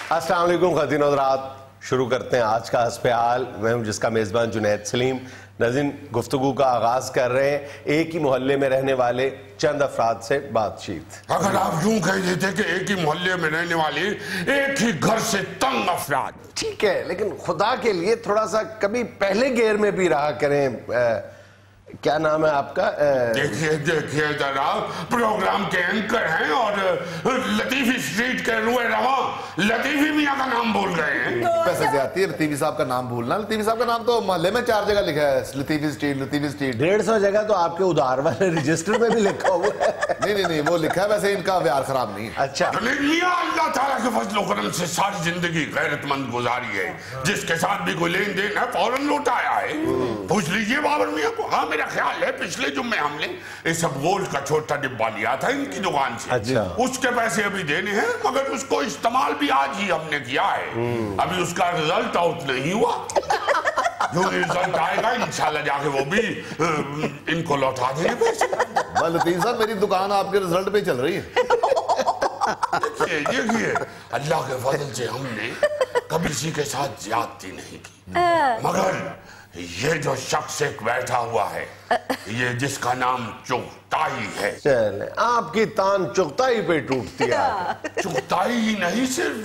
अस्सलाम वालेकुम ख़वातीन और हज़रात, शुरू करते हैं आज का हस्पे-हाल। मैं हूं जिसका मेज़बान जुनैद सलीम। नाज़रीन, गुफ्तगू का आगाज़ कर रहे हैं एक ही मोहल्ले में रहने वाले चंद अफराद से बातचीत। अगर आप यूं कह देते कि एक ही मोहल्ले में रहने वाले एक ही घर से तंग अफराद, ठीक है, लेकिन खुदा के लिए थोड़ा सा कभी पहले गेयर में भी रहा करें। क्या नाम है आपका? देखिए जरा, प्रोग्राम के एंकर हैं और लतीफी स्ट्रीट के रुए रवा लतीफी मियां का नाम भूल गए हैं। पैसे जाती है लतीफी साहब का नाम भूलना। लतीफी साहब का नाम तो मोहल्ले में 4 जगह लिखा है, लतीफी स्ट्रीट, लतीफी स्ट्रीट। 150 जगह तो आपके उधार वाले रजिस्टर में भी लिखा हुआ है। नहीं, वो लिखा है, वैसे इनका व्यवहार खराब नहीं है। अच्छा, मियां अल्लाह ताला के फजल करम से सारी जिंदगी गैरतमंद गुजारी है। जिसके साथ भी कोई लेन देन है फौरन लौटाया है। पूछ लीजिए बाबर मियां को। हाँ, मेरा ख्याल है पिछले जुम्मे हमने इस गोल्ड का छोटा डिब्बा लिया था इनकी दुकान से। अच्छा। उसके पैसे अभी देने हैं, मगर उसको इस्तेमाल भी आज ही हमने किया है। अभी उसका रिजल्ट आउट नहीं हुआ। जो रिजल्ट आएगा इंशाल्लाह जाके वो भी इनको लौटा देंगे पैसे। लतीफ साहब, मेरी दुकान आपके रिजल्ट पे चल रही है। देखिए अल्लाह के फजल से हमने कभी किसी के साथ ज्यादती नहीं की, मगर ये जो शख्स एक बैठा हुआ है, ये जिसका नाम चुगताई है। चले, आपकी तान चुगताई पे टूटती है। चुगताई ही नहीं, सिर्फ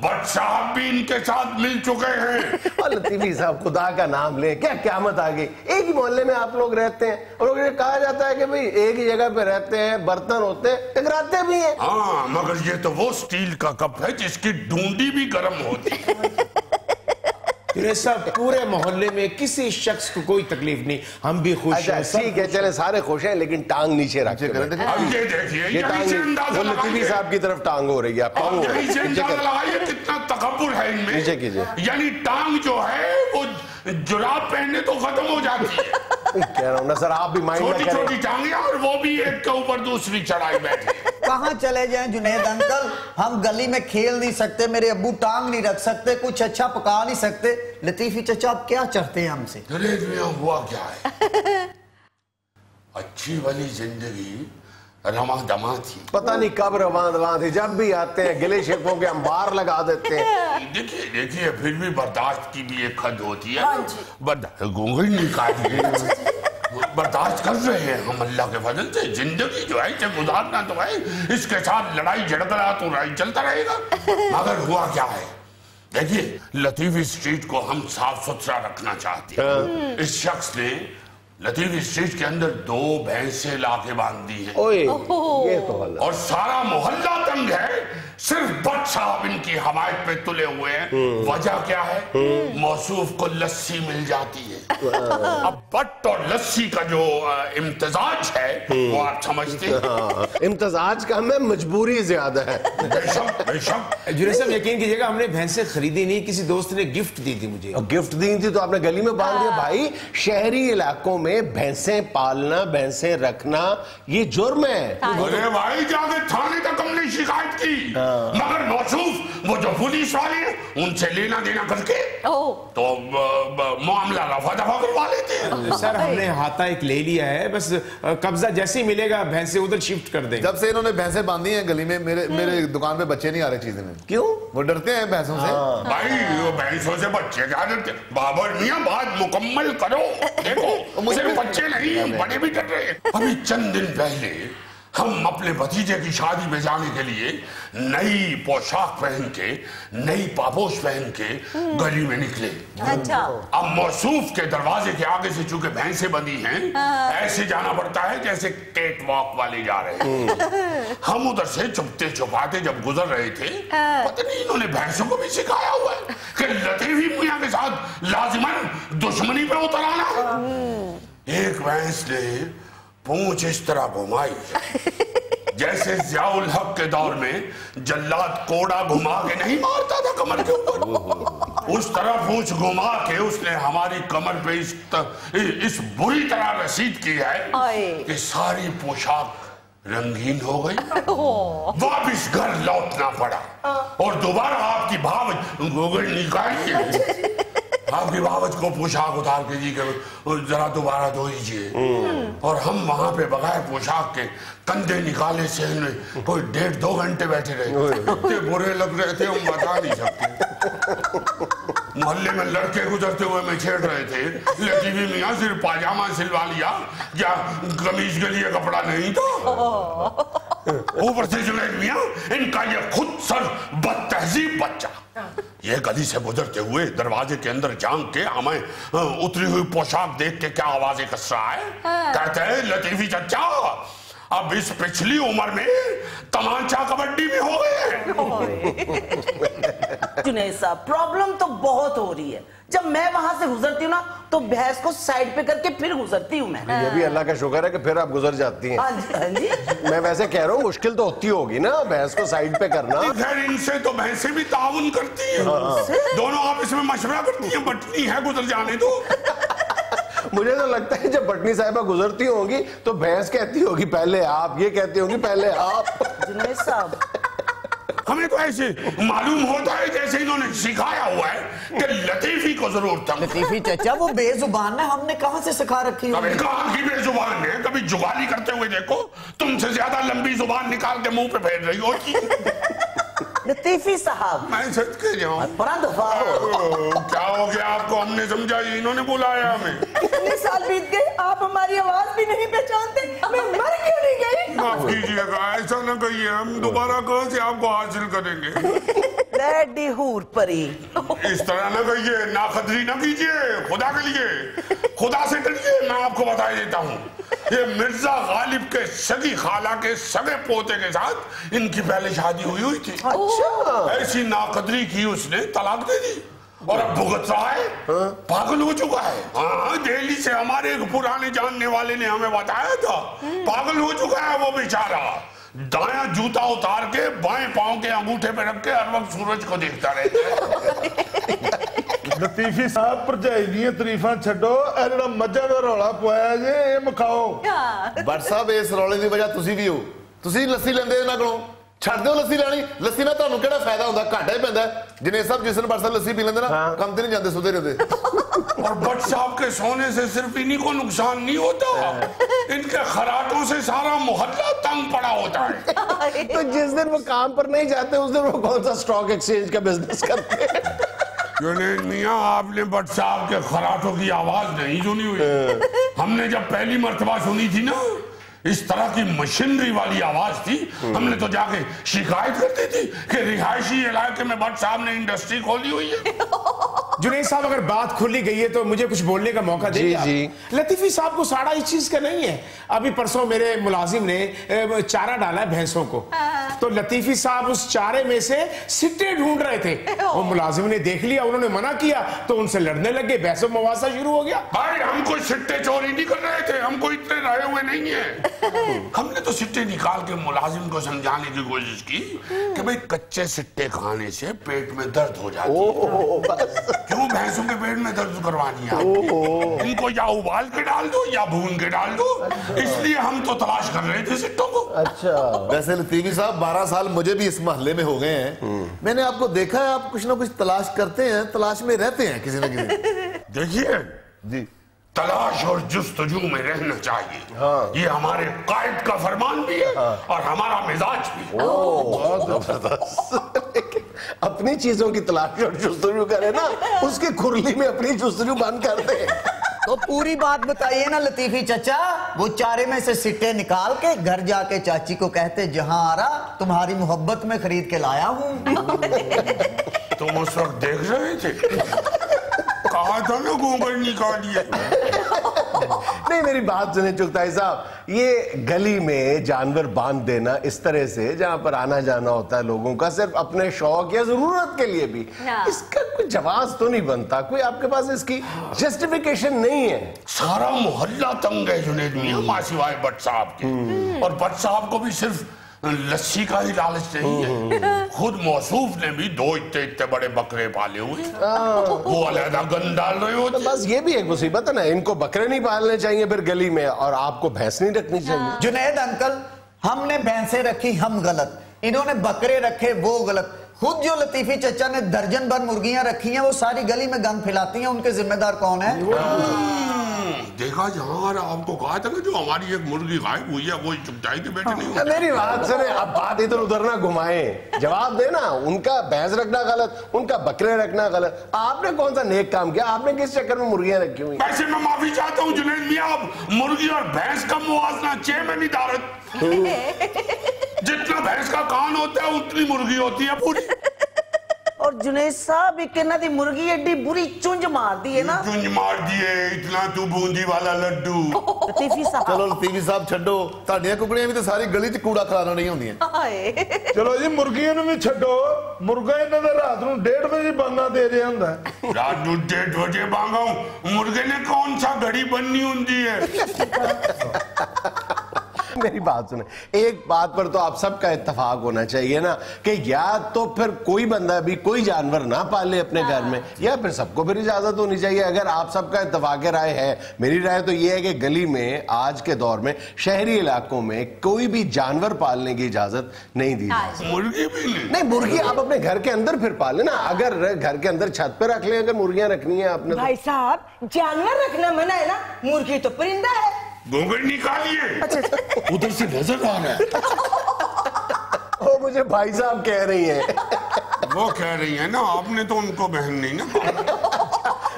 बट साहब भी इनके साथ मिल चुके हैं। और लतीफी साहब, खुदा का नाम ले, क्या क़यामत आ गई। एक ही मोहल्ले में आप लोग रहते हैं और ये कहा जाता है कि भाई एक ही जगह पे रहते हैं, बर्तन होते हैं, टकराते भी हैं। हाँ, मगर ये तो वो स्टील का कप है जिसकी डूंडी भी गर्म होती है। सब पूरे मोहल्ले में किसी शख्स को कोई तकलीफ नहीं, हम भी खुश हैं। ठीक है, चले सारे खुश हैं, लेकिन टांग नीचे रखते हैं। अब ये देखिए, ये टांग लतीफी साहब की तरफ टांग हो रही है। कितना तकब्बुर है इनमें। नीचे कीजिए। यानी टांग जो है वो जुराब पहनने तो खत्म हो जाती है। कह रहा हूं ना सर, आप भी माइंड में करें। छोटी टांगे और वो भी एक के ऊपर दूसरी चढ़ाई बैठी। कहाँ चले जाएं जुनैद अंकल, हम गली में खेल नहीं सकते, मेरे अब्बू टांग नहीं रख सकते, कुछ अच्छा पका नहीं सकते। लतीफी चचा आप क्या चाहते हैं हमसे? हुआ क्या है? अच्छी वाली जिंदगी रमा दमा थी। पता नहीं कब रवा दमा थी, जब भी आते हैं गिले शिकवों के अंबार लगा देते हैं। देखिए फिर भी बर्दाश्त की भी एक हद होती है। घूंघट निकालिए, बर्दाश्त कर रहे हैं हम अल्लाह के फजल से। जिंदगी जो है इसे गुजारना तो है, इसके साथ लड़ाई झगड़ा तो लड़ाई चलता रहेगा। मगर हुआ क्या है, देखिए लतीफी स्ट्रीट को हम साफ सुथरा रखना चाहते हैं। इस शख्स ने लतीफी स्ट्रीट के अंदर 2 भैंसें लाके बांध दी हैं। ओए, ये तो गलत। और सारा मोहल्ला तंग है, सिर्फ बट साहब इनकी हमायत पे तुले हुए हैं। वजह क्या है? मौसूफ को लस्सी मिल जाती है। अब बट और लस्सी का जो इम्तिजाज है वो आप समझते हैं। इम्तिजाज का हमें मजबूरी ज्यादा है। बेशक जुनैद साहब, यकीन कीजिएगा हमने भैंसें खरीदी नहीं, किसी दोस्त ने गिफ्ट दी थी मुझे। और गिफ्ट दी थी तो आपने गली में बांध दिया। भाई, शहरी इलाकों में भैंसें पालना, भैंसें रखना ये जुर्म है। अरे भाई, जाके थाने तक हमने शिकायत की, मगर मौसूफ वो जो पुलिस वाले हैं उनसे लेना देना करके तो मामला रफा दफा करवा लेते हैं। सर, हमने हाथा एक ले लिया है, बस कब्जा जैसे ही मिलेगा भैंसे उधर शिफ्ट कर देंगे। जब से इन्होंने भैंसें बांधी हैं गली में, मेरे दुकान पे बच्चे नहीं आ रहे चीजें में। क्यों? वो डरते हैं भैंसों से। भाई, वो भैंसों से बच्चे क्या डरते? बाबर मियां, बात मुकम्मल करो। देखो, मुझे बच्चे नहीं, बड़े भी डर रहे हैं। अभी चंद दिन पहले हम अपने भतीजे की शादी में जाने के लिए नई पोशाक पहन के, नई पापोश पहन के गली में निकले। अच्छा। अब मौसूफ के दरवाजे के आगे से चूंकि भैंसें बंधी हैं, ऐसे जाना पड़ता है जैसे कैट वॉक वाले जा रहे हैं। हम उधर से चुपते छुपाते जब गुजर रहे थे, पता नहीं इन्होंने भैंसों को भी सिखाया हुआ है कि लतीफी मियां के साथ लाजिमन दुश्मनी पे उतर आना। एक भैंस ने पूंछ इस तरह घुमाई जैसे ज़ियाउल हक के दौर में जल्लाद कोड़ा घुमा के नहीं मारता था कमर के ऊपर। उस तरह पूंछ घुमा के उसने हमारी कमर पे इस बुरी तरह रसीद की है कि सारी पोशाक रंगीन हो गई। वापिस घर लौटना पड़ा और दोबारा आपकी भाव गोगल निकालिए। आपकी बावज को पोशाक उतार के जी के जरा दोबारा धो दीजिए, और हम वहां पे बगैर पोशाक के कंधे निकाले सेल में कोई 1.5-2 घंटे बैठे रहे। इतने बुरे लग रहे थे हम बता नहीं सकते। मोहल्ले में लड़के गुजरते हुए मैं छेड़ रहे थे, लतीफी मियाँ सिर्फ पाजामा सिलवा लिया, क्या कमीज के लिए कपड़ा नहीं था? ऊपर से जुनैद मियाँ इनका ये खुद सर बदतहजीब बच्चा ये गली से गुजरते हुए दरवाजे के अंदर झांक के हमें उतरी हुई पोशाक देख के क्या आवाजें कस रहा है। कहते हैं लतीफी चचा अब इस पिछली उम्र में तमांचा कबड्डी में हो गए। जुनैद साहब प्रॉब्लम तो बहुत हो रही है। जब मैं वहां से गुजरती हूँ ना तो भैंस को साइड पे करके फिर गुजरती हूँ मैं। ये भी अल्लाह का शुक्र है कि फिर आप गुजर जाती हैं। हाँ जी, हाँ जी। मैं वैसे कह रहा हूँ मुश्किल तो होती होगी ना भैंस को साइड पे करना। खैर इनसे तो भैंसें भी ताउन करती हैं। दोनों आपस में मशवरा करती हैं, बटनी है गुजर जाने दो। मुझे तो लगता है जब बटनी साहिबा गुजरती होंगी तो भैंस कहती होगी पहले आप, ये कहती होगी पहले आप। जुनैद साहब हमें तो ऐसे मालूम होता है जैसे इन्होंने सिखाया हुआ है कि लतीफी को जरूरत है। लतीफी चचा वो बेजुबान है, हमने कहाँ से सिखा रखी है? कभी कहाँ की बेजुबान है, कभी जुगाली करते हुए देखो, तुमसे ज्यादा लंबी जुबान निकाल के मुंह पे फेर रही हो। लतीफी साहब मैं सच कह रहा हूँ। बड़ा दफा हो। क्या हो गया आपको? हमने समझा इन्होंने बुलाया हमें। इतने साल बीत गए आप हमारी आवाज भी नहीं पहचानते, मैं मर क्यों नहीं गई? माफ कीजिएगा, ऐसा न कहिए, हम दोबारा कहाँ से आपको हासिल करेंगे? डैडी हूर परी। इस तरह न कहिए, नाखदरी न कीजिए, खुदा के लिए खुदा से डरिए। मैं आपको बता देता हूँ, ये मिर्जा गालिब के सगी खाला के सगे पोते के साथ इनकी पहले शादी हुई थी। अच्छा। ऐसी नाकदरी की उसने तलाक दे दी और अब भुगत रहा है। पागल हो चुका है। हाँ, दिल्ली से हमारे एक पुराने जानने वाले ने हमें बताया था, पागल हो चुका है वो बेचारा। दायां जूता उतार के बाएं पांव के अंगूठे पे रख के हर वक्त सूरज को देखता रहता है। लतीफी साहब भरजाई दी तरीफा छड्डो, ए जेड़ा मज्जां दा रौला पवाया जे ए मखाओ। बट साहब इस रौले दी वजह तुसी भी हो, तुसी लस्सी लेंदे ना कोलों, छड्ड दो लस्सी लेनी। लस्सी ना तुहानू किहड़ा फायदा हुंदा, घाटा ही पैंदा। जिने सब जिस दिन बरसा लस्सी पी लेंदे ना कम ते नहीं जांदे, सुधे रहंदे। और भट्ट साहब के सोने से सिर्फ इन्हीं को नुकसान नहीं होता, इनके खराटों से सारा मोहल्ला तंग पड़ा होता है। तो जिस दिन वो काम पर नहीं जाते उस दिन वो कौन सा स्टॉक एक्सचेंज का बिजनेस करते हैं? जुनैद मियाँ आपने भट्ट साहब के खराटों की आवाज नहीं सुनी हुई। हमने जब पहली मर्तबा सुनी थी ना, इस तरह की मशीनरी वाली आवाज थी, हमने तो जाके शिकायत करती थी कि रिहायशी इलाके में भट्ट साहब ने इंडस्ट्री खोली हुई है। जुनैद साहब अगर बात खुली गई है तो मुझे कुछ बोलने का मौका देंगे? जी। लतीफी साहब को साड़ा इस चीज का नहीं है। अभी परसों मेरे मुलाजिम ने चारा डाला है भैंसों को, तो लतीफी साहब उस चारे में से सिट्टे ढूंढ रहे थे। वो मुलाजिम ने देख लिया, उन्होंने मना किया तो उनसे लड़ने लगे, बहसो मवासा शुरू हो गया। भाई हम कोई सिट्टे चोरी नहीं कर रहे थे, हम कोई इतने रहे हुए नहीं है। हमने तो सिट्टे निकाल के मुलाजिम को समझाने की कोशिश की कि भाई कच्चे सिट्टे खाने से पेट में दर्द हो जाती है। क्यों भैंसों के पेट में दर्द करवानी है? इनको या उबाल के डाल दो या भून के डाल दो, इसलिए हम तो तलाश कर रहे थे सिट्टों को। अच्छा, वैसे लतीफी साहब 12 साल मुझे भी इस मोहल्ले में हो गए हैं। मैंने आपको देखा है, आप कुछ ना कुछ तलाश करते हैं, तलाश में रहते हैं किसी न किसी। देखिए जी, तलाश और जुस्तजू में रहना चाहिए। हाँ। ये हमारे कायद का फरमान भी है। हाँ। और हमारा मिजाज भी। बहुत जबरदस्त। अपनी चीजों की तलाश और जुस्तजू करे ना, उसकी खुरली में अपनी जुस्तजू बंद कर दे। तो पूरी बात बताइए ना लतीफी चचा। वो चारे में से सिट्टे निकाल के घर जाके चाची को कहते, जहां आ रहा तुम्हारी मोहब्बत में खरीद के लाया हूं। तुम उस वक्त देख रहे थे? कहा था ना घूंघट निकालिए। नहीं, मेरी बात सुने चुगताई साहब, ये गली में जानवर बांध देना इस तरह से, जहां पर आना जाना होता है लोगों का सिर्फ अपने शौक या जरूरत के लिए भी, इसका कोई जवाब तो नहीं बनता? कोई आपके पास इसकी जस्टिफिकेशन नहीं है? सारा मोहल्ला तंग है जुनैद मियां मासिवाए भट्ट साहब के। और भट्ट साहब को भी सिर्फ लस्सी का ही लालच नहीं है। खुद मौसूफ ने भी 2 इतने बड़े बकरे पाले हुए, वो अलहदा गन डाल रहे होते। तो बस ये भी एक मुसीबत है ना, इनको बकरे नहीं पालने चाहिए फिर गली में, और आपको भैंस नहीं रखनी चाहिए। जुनैद अंकल, हमने भैंसें रखी हम गलत, इन्होंने बकरे रखे वो गलत। खुद जो लतीफी चचा ने दर्जन भर मुर्गियां रखी हैं, वो सारी गली में गंद फैलाती हैं, उनके जिम्मेदार कौन है? देखा जहाँ आपको कहा था कि जो हमारी एक मुर्गी गायब हुई है वो चुपचाई के बैठे नहीं होते। मेरी बात सुने, अब बात इधर उधर ना घुमाएं, जवाब देना। उनका भैंस रखना गलत, उनका बकरे रखना गलत, आपने कौन सा नेक काम किया? आपने किस चक्कर में मुर्गियां रखी हुई? वैसे मैं माफी चाहता हूँ जुनैद मियां, अब मुर्गी और भैंस का मुवाजना छह में निर्धारित। जितना भैंस का कान होता है उतनी मुर्गी होती है पूरी। और जुनैद साहब एक ना दी मुर्गी एडी बुरी चुंज मार दी है ना, चुंज मार दिए, इतना तू बूंदी वाला लड्डू। लतीफी साहब चलो लतीफी साहब छड्डो, ਤੁਹਾਡੀਆਂ ਕੁਕੜੀਆਂ ਵੀ ਤਾਂ ਸਾਰੀ ਗਲੀ 'ਚ ਕੂੜਾ ਖਿਲਾਰਨ ਨਹੀਂ ਹੁੰਦੀਆਂ। हाय ਚਲੋ ਜੀ ਮੁਰਗੀਆਂ ਨੂੰ ਵੀ ਛੱਡੋ, ਮੁਰਗਾ ਇਹਨਾਂ ਦਾ ਰਾਤ ਨੂੰ 1:30 ਵਜੇ ਬਾਂਗਾ ਦੇ ਰਿਹਾ ਹੁੰਦਾ। रात को 1:30 बजे बांगा हूँ, मुर्गे ने कौन सा घड़ी बननी होती है? मेरी बात सुने, एक बात पर तो आप सबका इत्तेफाक होना चाहिए ना कि या तो फिर कोई बंदा भी कोई जानवर ना पाले अपने घर में, या फिर सबको फिर इजाजत होनी चाहिए। अगर आप सबका इत्तेफाक राय है, मेरी राय तो ये है कि गली में आज के दौर में शहरी इलाकों में कोई भी जानवर पालने की इजाजत नहीं दी जाती। मुर्गी भी नहीं? मुर्गी आप अपने घर के अंदर फिर पाले ना, अगर घर के अंदर छत पे रख ले, अगर मुर्गियां रखनी है आपने। भाई साहब, जानवर रखना मना है ना, मुर्गी तो परिंदा है। घूंघट निकालिए, उधर से नजर आ रहा है। वो मुझे भाई साहब कह रही हैं। वो कह रही है ना, आपने तो उनको बहन नहीं ना।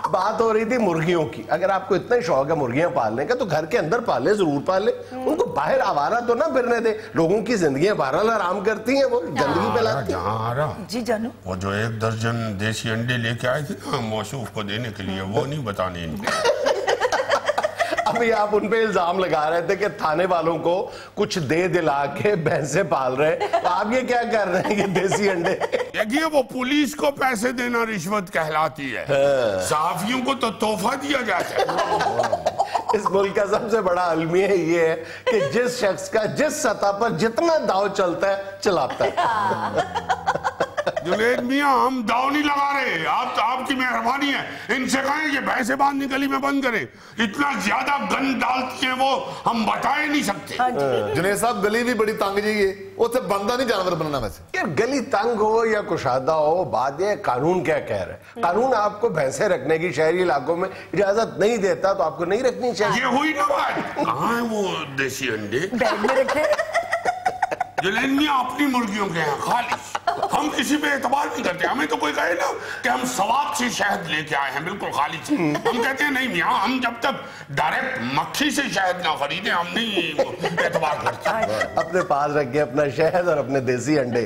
बात हो रही थी मुर्गियों की। अगर आपको इतना शौक है मुर्गियां पालने का तो घर के अंदर पाले, जरूर पाले। उनको बाहर आवारा तो ना फिरने दे, लोगों की जिंदगियां बहरहाल आराम करती हैं, वो गंदगी फैलाती हैं। जहाँ आ रहा जी जानू, वो जो 1 दर्जन देसी अंडे लेके आए थे ना मौसूफ को देने के लिए, वो नहीं बताने इनको। अभी आप उन पे इल्जाम लगा रहे थे कि थाने वालों को कुछ दे दिला के भैंसे पाल रहे, तो आप ये क्या कर रहे हैं कि देसी अंडे? देखिए, वो पुलिस को पैसे देना रिश्वत कहलाती है, सहाफियों को तो तोहफा दिया जाता है। इस मुल्क का सबसे बड़ा अलमिया ये है कि जिस शख्स का जिस सतह पर जितना दाव चलता है चलाता है। जुनैद मियां, हम दाव नहीं लगा रहे, आपकी मेहरबानी है, इनसे कहें कि भैंसे बांधने गली में बंद करें। इतना ज्यादा गंद डालती है वो, हम बता ही नहीं सकते। जुनैद साहब, गली भी बड़ी तंग जी है, उसे बंदा नहीं जानवर बनना। वैसे यार गली तंग हो या कुशादा हो, बात ये कानून क्या कह रहा है। कानून आपको भैंसे रखने की शहरी इलाकों में इजाजत नहीं देता, तो आपको नहीं रखनी चाहिए। ये हुई ना बात। कहाँ है वो देसी अंडे? बैग में रखे। जुनैद मियां, अपनी मुर्गियों के हैं खाली, हम किसी पे एतबार नहीं करते। हमें तो कोई कहे ना कि हम सवाब से शहद लेके आए हैं, बिल्कुल खाली से, हम कहते हैं नहीं मियां, हम जब तक डायरेक्ट मक्खी से शहद ना खरीदे हम नहीं एतबार करते। अपने पास रखे अपना शहद और अपने देसी अंडे।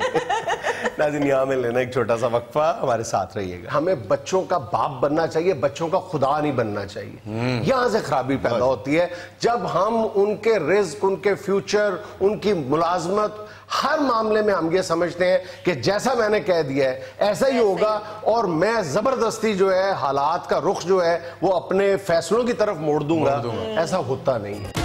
नाज़रीन, यहाँ में लेना एक छोटा सा वक्फा, हमारे साथ रहिएगा। हमें बच्चों का बाप बनना चाहिए, बच्चों का खुदा नहीं बनना चाहिए। यहाँ से खराबी पैदा होती है जब हम उनके रिस्क, उनके फ्यूचर, उनकी मुलाजमत, हर मामले में हम ये समझते हैं कि जैसा मैंने कह दिया है ऐसा ही होगा, और मैं जबरदस्ती जो है हालात का रुख जो है वो अपने फैसलों की तरफ मोड़ दूंगा। ऐसा होता नहीं है।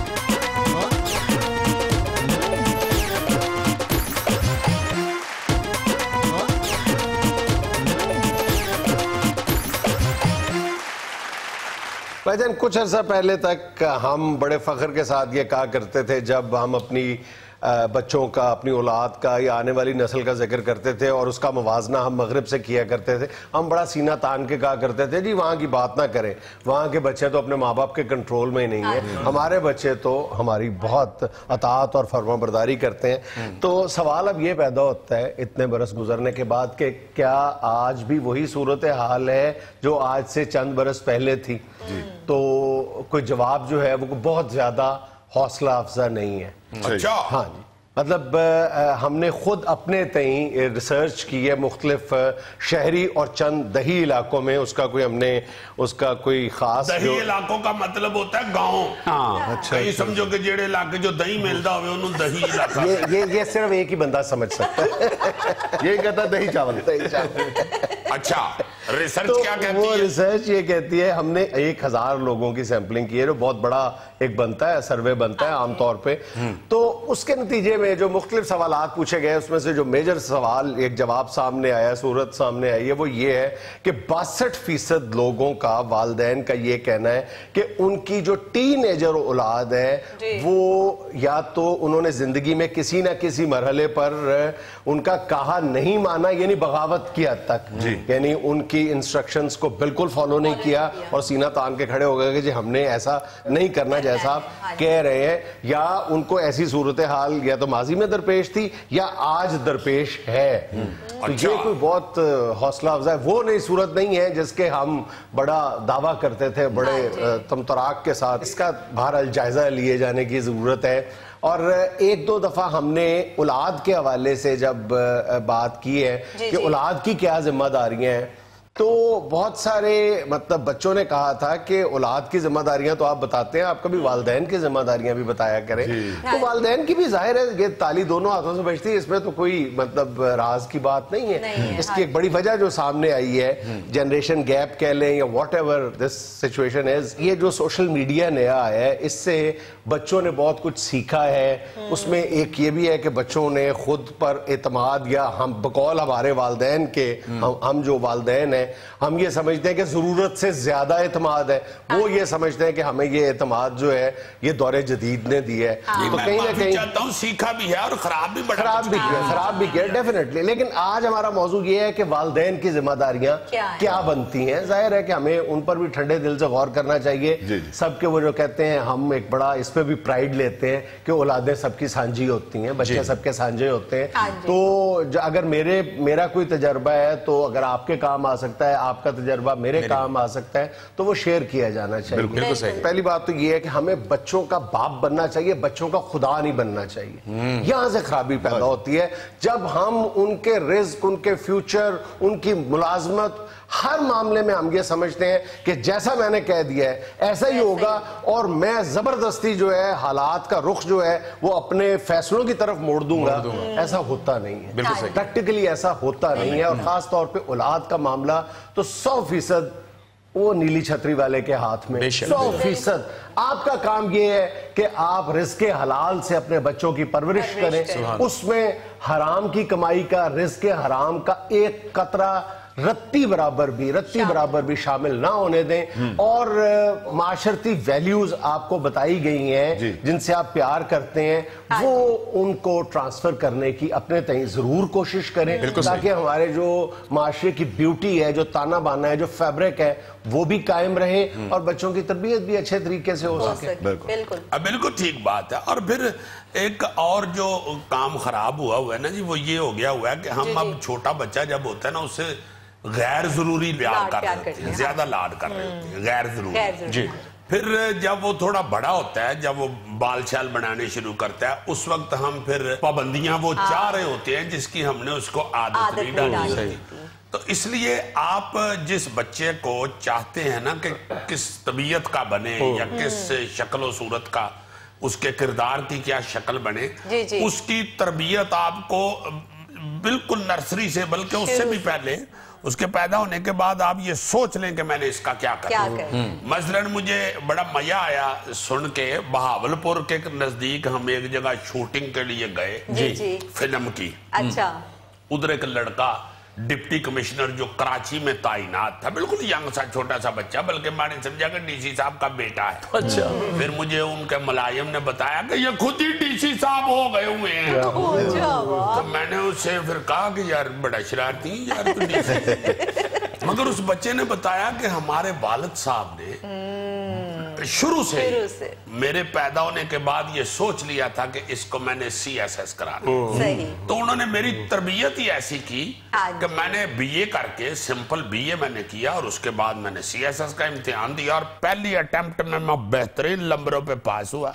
भाईजान, कुछ अर्सा पहले तक हम बड़े फख्र के साथ ये कहा करते थे, जब हम अपनी बच्चों का, अपनी औलाद का या आने वाली नस्ल का जिक्र करते थे और उसका मुवाजना हम मगरिब से किया करते थे, हम बड़ा सीना तान के कहा करते थे, जी वहाँ की बात ना करें, वहाँ के बच्चे तो अपने माँ बाप के कंट्रोल में ही नहीं है, हमारे बच्चे तो हमारी बहुत अतात और फरमाबरदारी करते हैं। तो सवाल अब ये पैदा होता है इतने बरस गुजरने के बाद कि क्या आज भी वही सूरत हाल है जो आज से चंद बरस पहले थी? तो कोई जवाब जो है वो बहुत ज्यादा हौसला अफजा नहीं है। अच्छा, हाँ जी, मतलब हमने खुद अपने तई रिसर्च की है मुख्तलिफ शहरी और चंद दही इलाकों में, उसका कोई खास दही इलाकों का मतलब होता है गाँव। हाँ, अच्छा, ये समझो कि जेड़े इलाके जो दही मिलता हो उन्होंने दही इलाका। ये सिर्फ एक ही बंदा समझ सकता है। ये कहता दही चावल। अच्छा, रिसर्च क्या कहती वो है? रिसर्च ये कहती है, हमने 1000 लोगों की सैंपलिंग की है, जो बहुत बड़ा एक बनता है, सर्वे बनता है आमतौर पे। तो उसके नतीजे में जो मुख्तलिफ सवालात पूछे गए, उसमें से जो मेजर सवाल, एक जवाब सामने आया, सूरत सामने आई है, वो ये है कि 62% लोगों का, वालिदैन का ये कहना है कि उनकी जो टीनेजर औलाद है वो या तो उन्होंने जिंदगी में किसी ना किसी मरहले पर उनका कहा नहीं माना, यानी बगावत की हद तक, यानी उनकी इंस्ट्रक्शंस को बिल्कुल फॉलो नहीं किया और सीना तान के खड़े हो गए कि जी हमने ऐसा नहीं करना जैसा आप कह रहे हैं, या उनको ऐसी सूरत हाल या तो माजी में दरपेश थी या आज दरपेश है। तो ये कोई बहुत हौसला अफजा, वो नहीं सूरत नहीं है जिसके हम बड़ा दावा करते थे बड़े तमतराक के साथ। इसका बहरहाल जायजा लिए जाने की जरूरत है। और एक दो दफा हमने औलाद के हवाले से जब बात की है कि औलाद की क्या जिम्मेदारियां हैं, तो बहुत सारे मतलब बच्चों ने कहा था कि औलाद की जिम्मेदारियां तो आप बताते हैं, आप कभी वालिदैन की जिम्मेदारियां भी बताया करें। तो वालिदैन की भी जाहिर है ये ताली दोनों हाथों से बजती है, इसमें तो कोई मतलब राज की बात नहीं है। इसकी एक बड़ी वजह जो सामने आई है, जनरेशन गैप कह लें या what ever this situation is, ये जो सोशल मीडिया नया है, इससे बच्चों ने बहुत कुछ सीखा है। उसमें एक ये भी है कि बच्चों ने खुद पर एतमाद, या हम बकौल हमारे वालिदैन के, हम जो वालिदैन हैं हम ये समझते हैं कि जरूरत से ज्यादा एतमाद है, वो ये समझते हैं कि हमें ये एतमाद जो है ये दौरे जदीद ने दी है। तो कहीं ना कहीं चाहता हूं सीखा भी है और खराब भी किया डेफिनेटली। लेकिन आज हमारा मौजू ये है कि वालिदैन की जिम्मेदारियां क्या बनती हैं। जाहिर है कि हमें उन पर भी ठंडे दिल से गौर करना चाहिए। सबके वो जो कहते हैं, हम एक बड़ा इस पे भी प्राइड लेते हैं कि औलादें सबकी साझी होती हैं, बच्चे सबके साझे होते हैं। तो अगर मेरा कोई तजर्बा है तो अगर आपके काम आ सकता है, आपका तजर्बा मेरे काम आ सकता है, तो वो शेयर किया जाना चाहिए। बिल्कुल सही। पहली बात तो ये है कि हमें बच्चों का बाप बनना चाहिए, बच्चों का खुदा नहीं बनना चाहिए। यहां से खराबी पैदा होती है जब हम उनके रिस्क, उनके फ्यूचर, उनकी मुलाजमत, हर मामले में हम ये समझते हैं कि जैसा मैंने कह दिया है ऐसा ही होगा और मैं जबरदस्ती जो है हालात का रुख जो है वो अपने फैसलों की तरफ मोड़ दूंगा। ऐसा होता नहीं है, प्रैक्टिकली ऐसा होता नहीं है। और खास तौर पे औलाद का मामला तो 100% वो नीली छतरी वाले के हाथ में, 100%। आपका काम ये है कि आप रिस्के हलाल से अपने बच्चों की परवरिश करें, उसमें हराम की कमाई का, रिस्के हराम का एक कतरा रत्ती बराबर भी शामिल ना होने दें। और माशरती वैल्यूज आपको बताई गई हैं जिनसे आप प्यार करते हैं, वो उनको ट्रांसफर करने की अपने तय जरूर कोशिश करें, ताकि हमारे जो माशरे की ब्यूटी है, जो ताना बाना है, जो फैब्रिक है, वो भी कायम रहे और बच्चों की तरबियत भी अच्छे तरीके से हो सके। बिल्कुल ठीक बात है। और फिर एक और जो काम खराब हुआ है ना जी, वो ये हो गया हुआ है कि हम अब छोटा बच्चा जब होता है ना, उससे गैर जरूरी प्यार कर रहे होते हैं, ज्यादा लाड कर रहे होते हैं, गैर जरूरी जी। फिर जब वो थोड़ा बड़ा होता है, जब वो बाल छाल बनाने शुरू करता है, उस वक्त हम फिर पाबंदियां वो चाह रहे होते हैं जिसकी हमने उसको आदत नहीं डाली। तो इसलिए आप जिस बच्चे को चाहते हैं ना कि किस तबीयत का बने या किस शक्ल सूरत का, उसके किरदार की क्या शक्ल बने, उसकी तरबियत आपको बिल्कुल नर्सरी से, बल्कि उससे भी पहले, उसके पैदा होने के बाद आप ये सोच लें कि मैंने इसका क्या करना। मसलन मुझे बड़ा मजा आया सुन के, बहावलपुर के नजदीक हम एक जगह शूटिंग के लिए गए फिल्म की। अच्छा। उधर एक लड़का डिप्टी कमिश्नर जो कराची में तैनात था, बिल्कुल यंग सा छोटा सा बच्चा, बल्कि मैंने समझा कि डीसी साहब का बेटा है। अच्छा। फिर मुझे उनके मुलाजिम ने बताया कि ये खुद ही डीसी साहब हो गए हुए हैं। तो मैंने उससे फिर कहा कि यार बड़ा शरारती यार तू डीसी। मगर उस बच्चे ने बताया कि हमारे वालिद साहब ने शुरू से मेरे पैदा होने के बाद ये सोच लिया था कि इसको मैंने CSS कराना। तो उन्होंने मेरी तरबियत ही ऐसी की कि मैंने BA करके, सिंपल BA मैंने किया और उसके बाद मैंने CSS का इम्तिहान दिया और पहली अटेम्प्ट में मैं बेहतरीन नंबरों पे पास हुआ।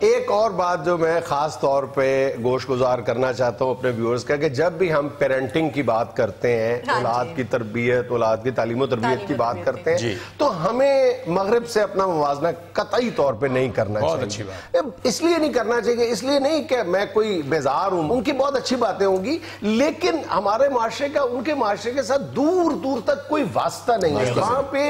एक और बात जो मैं खास तौर पे गोश गुजार करना चाहता हूँ अपने व्यूअर्स का, कि जब भी हम पेरेंटिंग की बात करते हैं, औलाद की तरबियत, औलाद की तालीम और तरबियत की बात करते हैं, तो हमें मगरिब से अपना ना कतई तौर पे नहीं करना चाहिए। अच्छी बात। इसलिए नहीं करना चाहिए, इसलिए नहीं कि मैं कोई बेजार हूं, उनकी बहुत अच्छी बातें होंगी, लेकिन हमारे माशरे का उनके माशरे के साथ दूर दूर तक कोई वास्ता नहीं है। वहां पे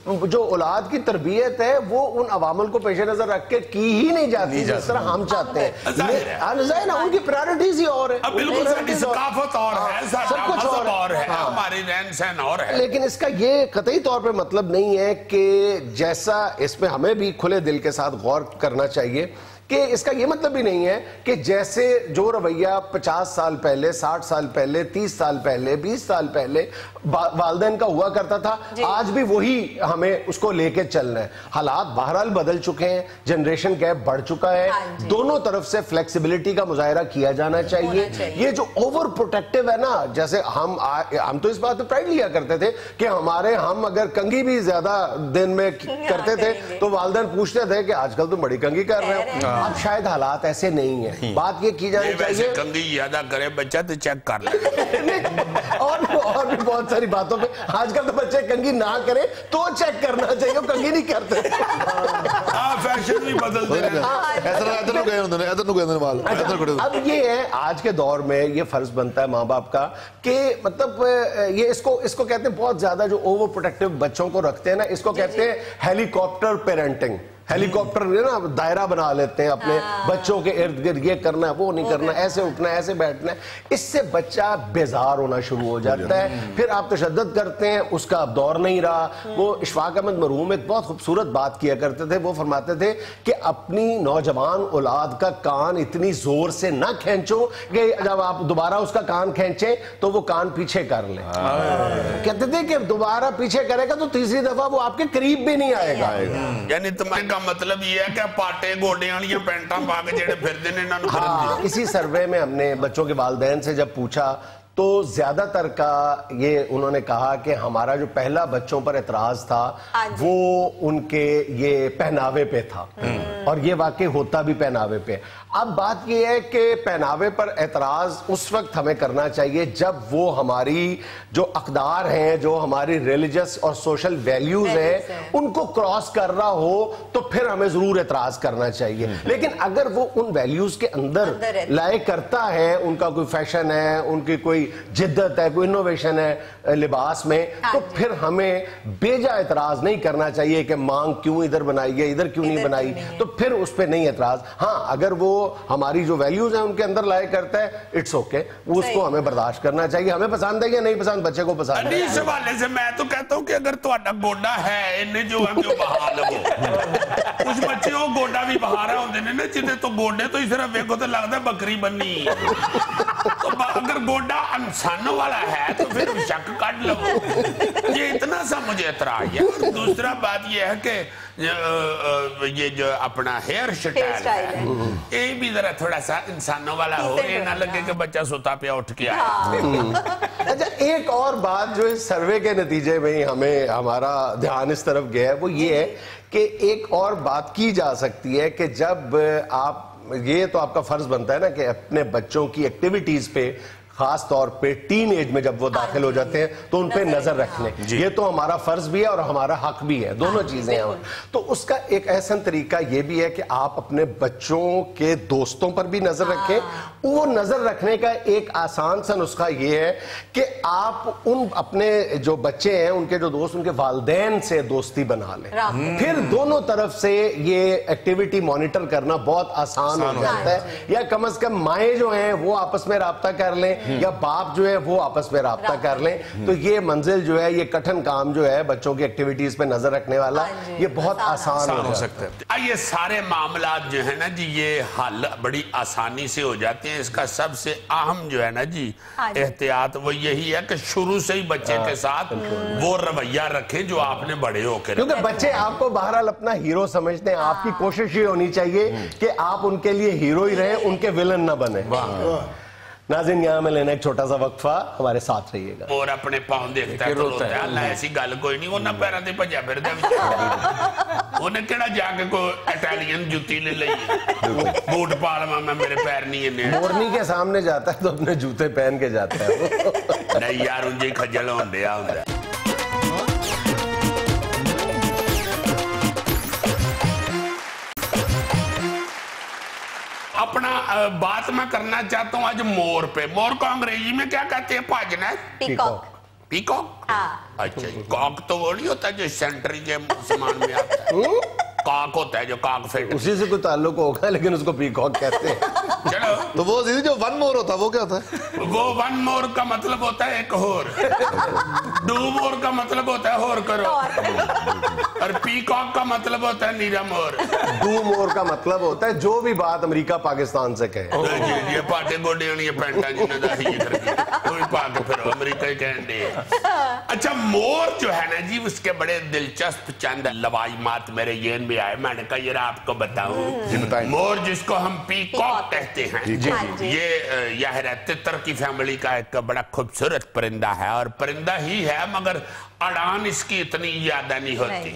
जो औलाद की तरबियत है वो उन अवामल को पेश नजर रख के की ही नहीं जाती जिस तरह हम चाहते हैं ना, उनकी प्रायोरिटीज ही और है, बिल्कुल सकाफत और है, सब कुछ और है, हमारी रहन सहन और है। लेकिन इसका ये कतई तौर पे मतलब नहीं है कि जैसा इसमें हमें भी खुले दिल के साथ गौर करना चाहिए कि इसका ये मतलब भी नहीं है कि जैसे जो रवैया 50 साल पहले, 60 साल पहले, 30 साल पहले, 20 साल पहले वालिदैन का हुआ करता था, आज भी वही हमें उसको लेके चलना है। हालात बहरहाल बदल चुके हैं, जनरेशन गैप बढ़ चुका है, दोनों तरफ से फ्लेक्सिबिलिटी का मुजाहरा किया जाना चाहिए। ये जो ओवर प्रोटेक्टिव है ना, जैसे हम तो इस बात पे प्राइड लिया करते थे कि हम अगर कंघी भी ज्यादा दिन में करते थे तो वालिदैन पूछते थे कि आजकल तुम बड़ी कंघी कर रहे हो। अब शायद हालात ऐसे नहीं है, बात ये की जानी चाहिए कंघी ज्यादा करे बच्चा तो चेक कर ले। और भी बहुत सारी बातों पे आजकल तो बच्चे कंघी ना करे तो चेक करना चाहिए, कंघी नहीं करते। फैशन भी बदलते हैं। अब ये है आज के दौर में ये फर्ज बनता है माँ बाप का कि मतलब ये इसको कहते हैं बहुत ज्यादा जो ओवर प्रोटेक्टिव बच्चों को रखते हैं ना, इसको कहते हैं हेलीकॉप्टर पेरेंटिंग। हेलीकॉप्टर ना दायरा बना लेते हैं अपने बच्चों के इर्द गिर्द, ये करना है वो नहीं करना, ऐसे उठना है ऐसे बैठना है, इससे बच्चा बेजार होना शुरू हो जाता है। फिर आप तशद्दुद करते हैं, उसका अब दौर नहीं रहा। वो इशफाक अहमद मरहूम एक बहुत खूबसूरत बात किया करते थे, वो फरमाते थे कि अपनी नौजवान औलाद का कान इतनी जोर से ना खींचो कि जब आप दोबारा उसका कान खींचे तो वो कान पीछे कर ले। कहते थे कि दोबारा पीछे करेगा तो तीसरी दफा वो आपके करीब भी नहीं आएगा। यानी तुम्हारे मतलब ये है कि पाटे गोडे वाली पैंटा पा के जेड़े फिरदे ने इन्हां नूं फिरन दी। इसी सर्वे में हमने बच्चों के वालिदैन से जब पूछा तो ज्यादातर का ये उन्होंने कहा कि हमारा जो पहला बच्चों पर एतराज था वो उनके ये पहनावे पे था, और ये वाकई होता भी पहनावे पे। अब बात ये है कि पहनावे पर एतराज उस वक्त हमें करना चाहिए जब वो हमारी जो अक़दार हैं, जो हमारी रिलीजियस और सोशल वैल्यूज हैं, उनको क्रॉस कर रहा हो तो फिर हमें जरूर एतराज करना चाहिए। लेकिन अगर वो उन वैल्यूज के अंदर लाए करता है, उनका कोई फैशन है, उनकी कोई जिद्दत है, कोई इनोवेशन है लिबास में, तो फिर हमें बेजा एतराज नहीं करना चाहिए कि मांग क्यों इधर बनाई है, इधर क्यों नहीं बनाई, तो फिर उस पर नहीं एतराज। हाँ, अगर वो हमारी जो वैल्यूज हैं उनके अंदर लाए करता है, इट्स ओके, उसको हमें बर्दाश्त करना चाहिए। हमें पसंद है या नहीं पसंद, बच्चे को पसंद है। इस हवाले से मैं तो कहता हूं कि अगर तुम्हारा गोडा है इन्हें जो है क्यों बहा लवो। कुछ बच्चे वो गोडा भी बहा रहे होते हैं ना, जिन्हें तो गोडे तो सिर्फ देखो तो लगता है बकरी बन्नी। तो अगर गोडा इंसानों वाला है तो फिर शक काट लो। ये इतना सा मुझे एतराज है। दूसरा बात ये है कि ये जो अपना हेयर स्टाइल है ये भी जरा थोड़ा सा इंसानों वाला हो, ये ना लगे कि बच्चा सोता पे उठ के आया। अच्छा, एक और बात जो इस सर्वे के नतीजे में हमें हमारा ध्यान इस तरफ गया है वो ये है कि एक और बात की जा सकती है कि जब आप, ये तो आपका फर्ज बनता है ना कि अपने बच्चों की एक्टिविटीज पे खास तौर पे टीन एज में जब वो दाखिल हो जाते हैं तो उन पे नजर रखने, ये तो हमारा फर्ज भी है और हमारा हक भी है, दोनों चीजें हैं। तो उसका एक ऐसा तरीका ये भी है कि आप अपने बच्चों के दोस्तों पर भी नजर रखें। वो नजर रखने का एक आसान सा नुस्खा ये है कि आप उन अपने जो बच्चे हैं उनके जो दोस्त, उनके वालिदैन से दोस्ती बना लें, फिर दोनों तरफ से ये एक्टिविटी मॉनिटर करना बहुत आसान हो जाता है। या कम से कम माएँ जो हैं वो आपस में राब्ता कर लें या बाप जो है वो आपस में राब्ता कर लें, तो ये मंजिल जो है, ये कठिन काम जो है बच्चों की एक्टिविटीज पे नजर रखने वाला, ये बहुत आसान हो सकता है। ये सारे मामलात जो है ना जी, ये हल बड़ी आसानी से हो जाते हैं। इसका सबसे अहम जो है ना जी एहतियात वो यही है कि शुरू से ही बच्चे के साथ वो रवैया रखें जो आपने बड़े होकर, क्योंकि बच्चे आपको बहरहाल अपना हीरो समझते हैं। आपकी कोशिश ये होनी चाहिए कि आप उनके लिए हीरो ही रहे, उनके विलन ना बने। नाज़रीन, यहाँ में लेना एक छोटा सा वक्फा, हमारे साथ रहिएगा। और अपने पाँव देखता है तो रोता है। अल्लाह ऐसी गल कोई नहीं, उन्हें पैरों से भजा फिरदा उन्हें केड़ा जाके कोई इटालियन जुत्ती ले ली, बूट पा लवां मैं, मेरे पैर नहीं है। मोरनी के सामने जाता है तो अपने जूते पहन के जाता है। नहीं यार, उनसे खजल होंदे। बात मैं करना चाहता हूँ आज मोर पे। मोर को अंग्रेजी में क्या कहते हैं पाजना? पीकॉक। पीकॉक? हाँ। अच्छा, कॉक तो वो नहीं होता जो सेंट्री के सामान में आता है, कॉक होता है जो कॉक फेट, उसी से कोई ताल्लुक होगा, लेकिन उसको पीकॉक कहते हैं। चलो, तो वो दीदी जो वन मोर होता है वो क्या होता है? वो वन मोर का मतलब होता है एक होर, डू मोर का मतलब होता है होर करो, और पीकॉक का मतलब होता है नीरा मोर। डू मोर का मतलब होता है जो भी बात अमेरिका पाकिस्तान से कहे। ये पाटे गोडे ये पैंटा जिन्हें दाढ़ी करके कोई पाके फिर अमेरिका ही कहने। अच्छा, मोर जो है ना जी, उसके बड़े दिलचस्प चंद लवाइमात मेरे येन में आए, मैंने कहा ये आपको बताऊं। मोर जिसको हम पीकॉक कहते हैं, ये यह तितर की फैमिली का एक बड़ा खूबसूरत परिंदा है, और परिंदा ही है मगर अड़ान इसकी इतनी ज्यादा नहीं होती,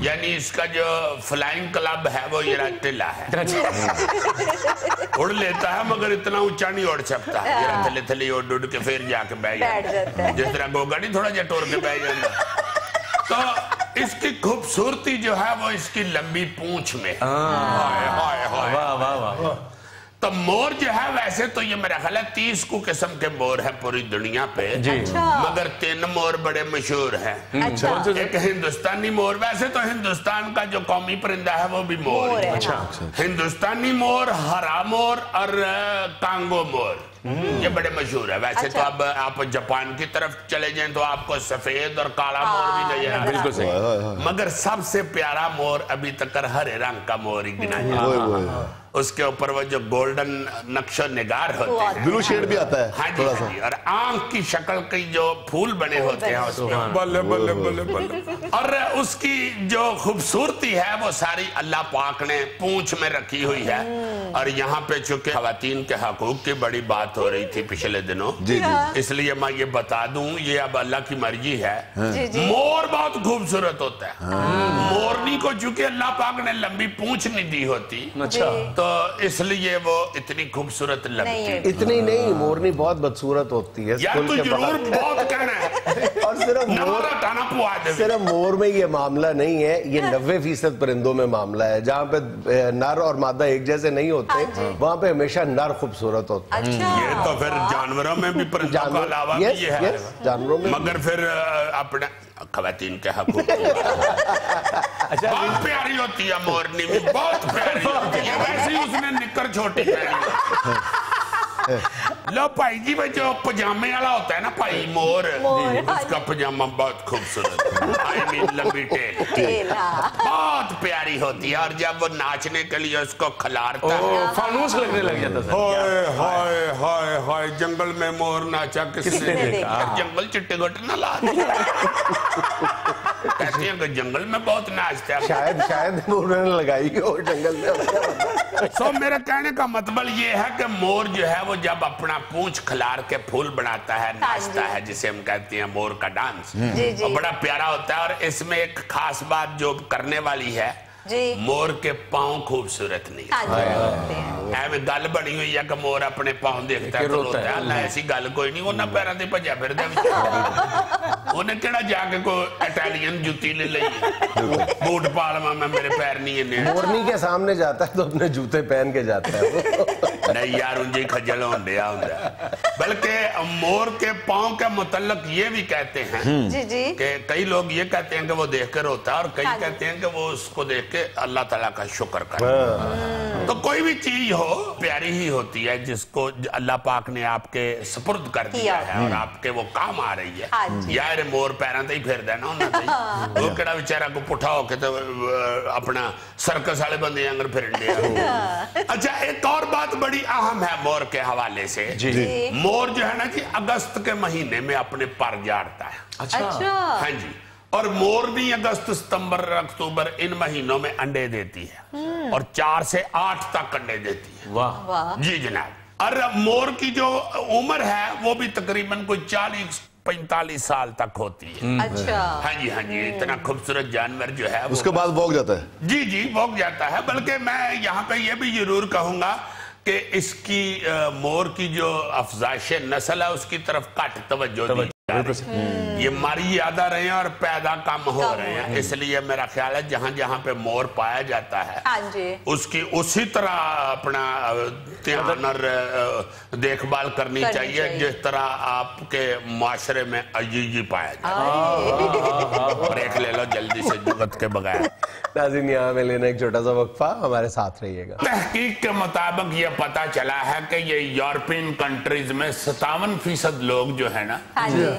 यानी इसका जो फ्लाइंग क्लब है वो ये टिला है, उड़ लेता है मगर इतना ऊंचा नहीं उड़ सकता, ये थले थले उड़ के फिर जाके बैठ जाता है, जिस तरह गोगाड़ी थोड़ा जा टोर के बैठ जाता। तो इसकी खूबसूरती जो है वो इसकी लंबी पूंछ में। हाय हाय हाय, वाह वाह वाह। तो मोर जो है, वैसे तो ये मेरा ख्याल है 30 को किस्म के मोर है पूरी दुनिया पे, मगर 3 मोर बड़े मशहूर हैं। एक हिंदुस्तानी मोर, वैसे तो हिंदुस्तान का जो कौमी परिंदा है वो भी मोर है। हिंदुस्तानी मोर, हरा मोर और कांगो मोर, ये बड़े मशहूर है। वैसे तो अब आप जापान की तरफ चले जाएं तो आपको सफेद और काला मोर भी नजर आता है, बिल्कुल सही, मगर सबसे प्यारा मोर अभी तक हरे रंग का मोर ही गिना जाता है। उसके ऊपर वो जो गोल्डन नक्शो निगार होते हैं, ब्लू शेड भी आता है, हाँ जी, हाँ जी, और आंख की शक्ल की जो फूल बने होते हैं उसमें, बल्ले बल्ले बल्ले बल्ले, और उसकी जो खूबसूरती है वो सारी अल्लाह पाक ने पूंछ में रखी हुई है। और यहाँ पे चूंकि खवातीन के हकूक की बड़ी बात हो रही थी पिछले दिनों, इसलिए मैं ये बता दूं, ये अब अल्लाह की मर्जी है। मोर बहुत खूबसूरत होता है, मोरनी को चूंकि अल्लाह पाक ने लंबी पूंछ नहीं दी होती, तो इसलिए वो इतनी खूबसूरत लगती है। इतनी नहीं, मोरनी बहुत बदसूरत होती है यार, तू जरूर बहुत कहना है। और सिर्फ मोर में ये मामला नहीं है, ये 90% परिंदों में मामला है। जहाँ पे नर और मादा एक जैसे नहीं होते, वहाँ पे हमेशा नर खूबसूरत होता है। ये तो फिर जानवरों में भी परिंदों के अलावा भी ये है, जानवरों में, मगर फिर अपने खवातीन के हकूक बहुत प्यारी होती है मोरनी भी, बहुत प्यारी होती है। वैसे ही उसने निक्कर छोटी पहनी। लो भाई जी, वो जो पजामे वाला होता है ना भाई मोर, उसका पजामा बहुत खूबसूरत, आई मीन लंबी टेल, बहुत प्यारी होती है। और जब वो नाचने के लिए उसको खिलारता है, फानूस लगने लग जाता है। हाय हाय हाय हाय, जंगल में मोर नाचा किसने देखा? जंगल चिट्टे गोटे ना ला कहते हैं कि जंगल में बहुत नाचता है, शायद उन्होंने लगाई हो जंगल में। सो मेरा कहने का मतलब ये है कि मोर जो है वो जब अपना पूंछ खिलार के फूल बनाता है, नाचता है, जिसे हम कहते हैं मोर का डांस, और बड़ा प्यारा होता है। और इसमें एक खास बात जो करने वाली है, मोर के पांव खूबसूरत नहीं है। गल बनी हुई है कि मोर अपने पांव देखता है तो रोता है, अल्लाह ऐसी गल कोई नहीं, उन्हें पैरों से भजा फिर उन्हें केड़ा जाके कोई इटालियन जुत्ती ले ली, बूट पा लवा मैं, मेरे पैर नहीं है। मोरनी के सामने जाता है तो अपने जूते पहन के जाता है। नहीं यार, उनकी खजल होने होता। बल्कि मोर के पांव के मुतल्लक ये भी कहते हैं कि कई लोग ये कहते हैं कि वो देख कर रोता है, और कई कहते हैं कि वो उसको देख के अल्लाह ताला का शुक्र करे। तो कोई भी चीज हो प्यारी ही होती है जिसको अल्लाह पाक ने आपके सुपुर्द कर दिया है और आपके वो काम आ रही है। यार मोर पैरों से ही फिर देना उन्होंने, वो केड़ा बेचारा को पुठा होके तो अपना सर्कस वाले बंदे अंगर फिर। अच्छा, एक और बात बड़ी अहम है मोर के हवाले से। मोर जो है ना जी, अगस्त के महीने में अपने पर झाड़ता है। अच्छा, हाँ जी, और मोरनी अगस्त, सितंबर, अक्टूबर इन महीनों में अंडे देती है, और 4 से 8 तक अंडे देती है। वाह जी जनाब। और मोर की जो उम्र है वो भी तकरीबन कोई 40-45 साल तक होती है। अच्छा, हाँ जी, हाँ जी, इतना खूबसूरत जानवर जो है उसके बाद भोग जाता है। जी जी, भोग जाता है। बल्कि मैं यहाँ पे ये भी जरूर कहूंगा कि इसकी मोर की जो अफजाइश नस्ल है उसकी तरफ घट तवज्जो दी ये मर ज्यादा रहे हैं और पैदा कम हो रहे हैं, इसलिए मेरा ख्याल है जहां जहां पे मोर पाया जाता है उसकी उसी तरह अपना ध्यान और देखभाल करनी चाहिए जिस तरह आपके माशरे में अजीजी पाया जाता है। ब्रेक ले लो जल्दी से जुगत के बगैर। नाज़रीन, यहाँ में लेना एक छोटा सा वक्फा, हमारे साथ रहिएगा। तहकीक के मुताबिक ये पता चला है कि ये यूरोपियन कंट्रीज में 57% लोग जो है ना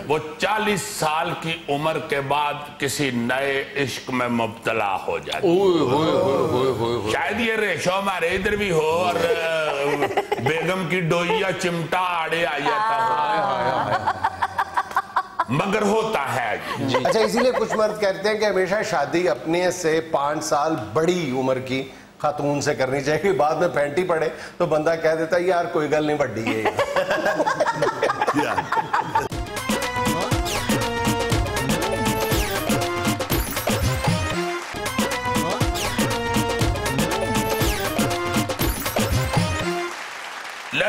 वो 40 साल की उम्र के बाद किसी नए इश्क में मुब्तला हो जाते हैं। शायद ये रेशो हमारे इधर भी हो और बेगम की डोई या चिमटा आड़े आ जाता हो, मगर होता है। अच्छा, इसीलिए कुछ मर्द कहते हैं कि हमेशा शादी अपने से 5 साल बड़ी उम्र की खातून से करनी चाहिए, बाद में फैंटी पड़े तो बंदा कह देता है यार कोई गल नहीं वड्डी है।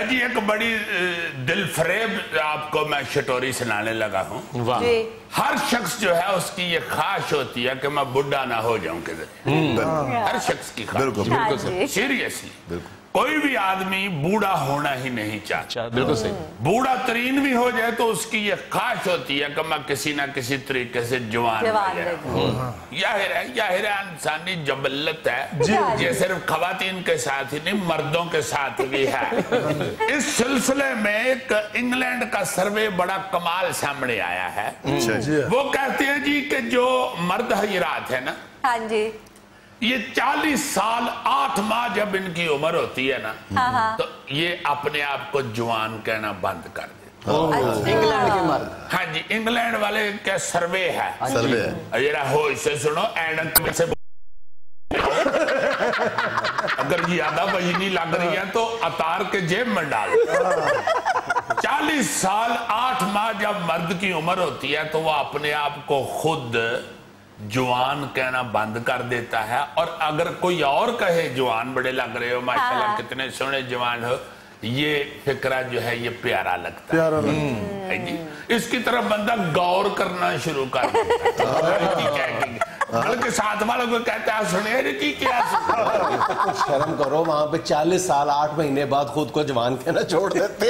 जी एक बड़ी दिल फरेब आपको मैं शटोरी सुनाने लगा हूँ। हर शख्स जो है उसकी ये ख्वाहिश होती है कि मैं बुढ़ा ना हो जाऊं किधर। हर शख्स की ख्वाहिश, बिल्कुल सीरियसली। कोई भी आदमी बूढ़ा होना ही नहीं चाहता, बिल्कुल सही। बूढ़ा तरीन भी हो जाए तो उसकी ये ख्वाहिश होती है कि मैं किसी ना किसी तरीके से जवान जाहिर है इंसानी जबल्लत है, ये सिर्फ खवातीन के साथ ही नहीं मर्दों के साथ भी है। इस सिलसिले में एक इंग्लैंड का सर्वे बड़ा कमाल सामने आया है। वो कहते हैं जी कि जो मर्द हजरात है ना, हाँ जी, ये 40 साल 8 माह जब इनकी उम्र होती है ना तो ये अपने आप को जवान कहना बंद कर देते। इंग्लैंड के मर्द, हाँ जी, इंग्लैंड वाले क्या सर्वे है, जरा हो इसे सुनो। एनक में से अगर ज्यादा बजनी लग रही है तो अतार के जेब में डाल। 40 साल 8 माह जब मर्द की उम्र होती है तो वो अपने आप को खुद जवान कहना बंद कर देता है, और अगर कोई और कहे जवान बड़े लग रहे हो, माशाल्लाह कितने सोहने जवान हो, ये फिक्रा जो है ये प्यारा लगता है जी। इसकी तरफ बंदा गौर करना शुरू कर देता है। बल्कि साथ वालों को कहता है सुने की क्या कुछ शर्म करो, वहां पे 40 साल 8 महीने बाद खुद को जवान कहना छोड़ देते।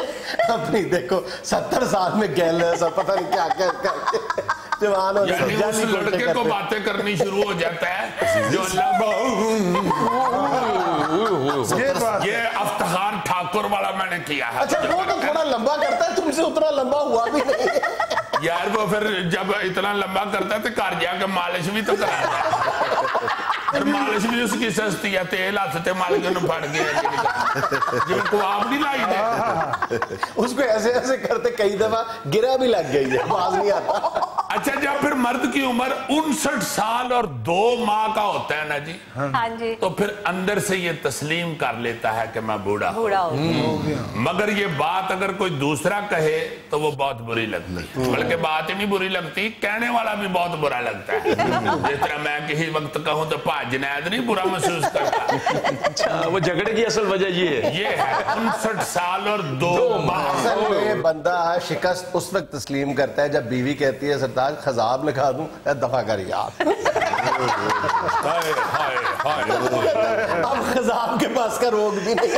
अपनी देखो 70 साल में गैल सब पता नहीं क्या क्या जवान हो, उस लड़के को बातें करनी शुरू हो जाता है जो ये अफ्तार ठाकुर वाला मैंने किया है। अच्छा, वो तो थोड़ा लंबा करता है, तुमसे उतना लंबा हुआ भी नहीं यार। वो फिर जब इतना लंबा करता है तो घर जाके मालिश भी तो करा, फिर मालिश भी उसकी सस्ती है, तेल हाथ मालिक फट गया जिनको आप नहीं लाई दे। उसको ऐसे ऐसे करते कई दफा गिरा भी लग गई है, आवाज नहीं आता। अच्छा, जब फिर मर्द की उम्र 59 साल और 2 माह का होता है ना जी, हाँ जी, तो फिर अंदर से ये तस्लीम कर लेता है कि मैं बूढ़ा हो गया। मगर ये बात अगर कोई दूसरा कहे तो वो बहुत बुरी लगती है, बल्कि बात ही नहीं बुरी लगती, कहने वाला भी बहुत बुरा लगता है। जिस तरह मैं किसी वक्त कहूँ तो जुनैद नहीं बुरा महसूस करता। अच्छा, वो झगड़े की असल वजह ये है 59 साल और 2 माह। असल में बंदा शिकस्त उस वक्त तस्लीम करता है जब बीवी कहती है सरताज खजाब लिखा दूं, दफा कर यार। अब खजाब के पास का रोग भी नहीं,